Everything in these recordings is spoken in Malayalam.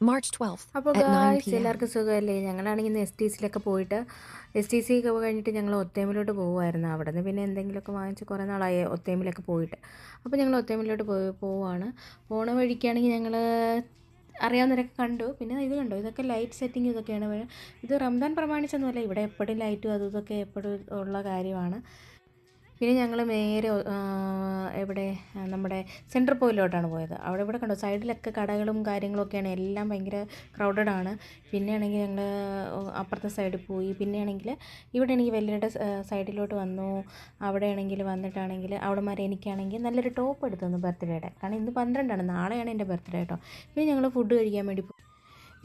March 12th അപ്പോൾ at 9 ഗായ്സ് p.m. എല്ലാവർക്കും സുഖമല്ലേ? ഞങ്ങളാണെങ്കിൽ ഇന്ന് എസ് ടി സിയിലൊക്കെ പോയിട്ട് STC ഒക്കെ കഴിഞ്ഞിട്ട് ഞങ്ങൾ ഒത്തേമിലോട്ട് പോകുമായിരുന്നു. അവിടെ നിന്ന് പിന്നെ എന്തെങ്കിലുമൊക്കെ വാങ്ങിച്ച് കുറേ നാളായി ഒത്തേമിലൊക്കെ പോയിട്ട്. അപ്പോൾ ഞങ്ങൾ ഒത്തേമിലോട്ട് പോവുകയാണ്. പോണ വഴിക്കാണെങ്കിൽ ഞങ്ങൾ അറിയാവുന്നവരൊക്കെ കണ്ടു. പിന്നെ ഇത് കണ്ടു, ഇതൊക്കെ ലൈറ്റ് സെറ്റിംഗ് ഇതൊക്കെയാണ്. ഇത് റംദാൻ പ്രമാണിച്ചൊന്നുമല്ല, ഇവിടെ എപ്പോഴും ലൈറ്റും അതും ഇതൊക്കെ എപ്പോഴും ഉള്ള കാര്യമാണ്. പിന്നെ ഞങ്ങൾ നേരെ എവിടെ നമ്മുടെ സെൻട്രൽ പോയിന്റിലോട്ടാണ് പോയത്. അവിടെ ഇവിടെ കണ്ടോ സൈഡിലൊക്കെ കടകളും കാര്യങ്ങളൊക്കെയാണ്, എല്ലാം ഭയങ്കര ക്രൗഡഡ് ആണ്. പിന്നെയാണെങ്കിൽ ഞങ്ങൾ അപ്പുറത്തെ സൈഡിൽ പോയി. പിന്നെയാണെങ്കിൽ ഇവിടെ ആണെങ്കിൽ വലിയരുടെ സൈഡിലോട്ട് വന്നു. അവിടെയാണെങ്കിൽ വന്നിട്ടാണെങ്കിൽ അവിടെമാരെ എനിക്കാണെങ്കിൽ നല്ലൊരു ടോപ്പ് എടുത്തു തന്നു ബർത്ത്ഡേയുടെ. കാരണം ഇന്ന് 12 നാളെയാണ് എൻ്റെ ബർത്ത്ഡേ കേട്ടോ. പിന്നെ ഞങ്ങൾ ഫുഡ് കഴിക്കാൻ വേണ്ടി പോയി.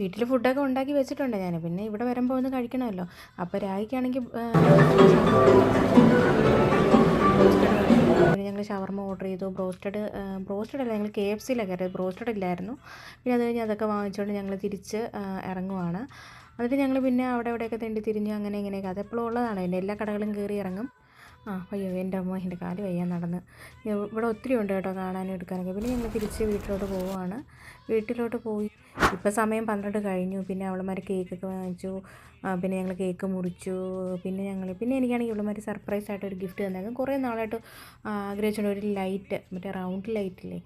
വീട്ടിൽ ഫുഡൊക്കെ ഉണ്ടാക്കി വെച്ചിട്ടുണ്ട് ഞാൻ, പിന്നെ ഇവിടെ വരുമ്പോൾ ഒന്ന് കഴിക്കണമല്ലോ. അപ്പോൾ രാഗിക്കാണെങ്കിൽ പിന്നെ ഞങ്ങൾ ഷവർമ ഓർഡർ ചെയ്തു. ബ്രോസ്റ്റഡ് അല്ല, ഞങ്ങൾ KFCയിലാണ് കയറിയത്, ബ്രോസ്റ്റഡ് ഇല്ലായിരുന്നു. പിന്നെ അത് കഴിഞ്ഞ് അതൊക്കെ വാങ്ങിച്ചുകൊണ്ട് ഞങ്ങൾ തിരിച്ച് ഇറങ്ങുവാണ്. എന്നിട്ട് ഞങ്ങൾ പിന്നെ അവിടെ ഇവിടെയൊക്കെ തെണ്ടി തിരിഞ്ഞ് അങ്ങനെ ഇങ്ങനെയൊക്കെ അതെപ്പോഴും ഉള്ളതാണ്, എൻ്റെ എല്ലാ കടകളും കയറി ഇറങ്ങും. അയ്യോ എൻ്റെ അമ്മ, എൻ്റെ കാല് വയ്യാൻ നടന്ന്. ഇവിടെ ഒത്തിരി ഉണ്ട് കേട്ടോ കാണാനും എടുക്കാനൊക്കെ. പിന്നെ ഞങ്ങൾ തിരിച്ച് വീട്ടിലോട്ട് പോവുകയാണ്. വീട്ടിലോട്ട് പോയി ഇപ്പം സമയം 12 കഴിഞ്ഞു. പിന്നെ അവളുമാർ കേക്കൊക്കെ വാങ്ങിച്ചു. പിന്നെ ഞങ്ങൾ കേക്ക് മുറിച്ചു. പിന്നെ എനിക്കാണെങ്കിൽ ഇവളുമാർ സർപ്രൈസായിട്ട് ഒരു ഗിഫ്റ്റ് തന്നായിരുന്നു. കുറേ നാളായിട്ട് ആഗ്രഹിച്ചുകൊണ്ട് ഒരു ലൈറ്റ്, മറ്റേ റൗണ്ട് ലൈറ്റില്ലേ,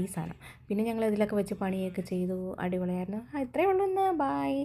ഈ സാധനം. പിന്നെ ഞങ്ങൾ ഇതിലൊക്കെ വെച്ച് പണിയൊക്കെ ചെയ്തു. അടിപൊളിയായിരുന്നു. ഇത്രയേ ഉള്ളൂ ഇന്ന്. ബായ്.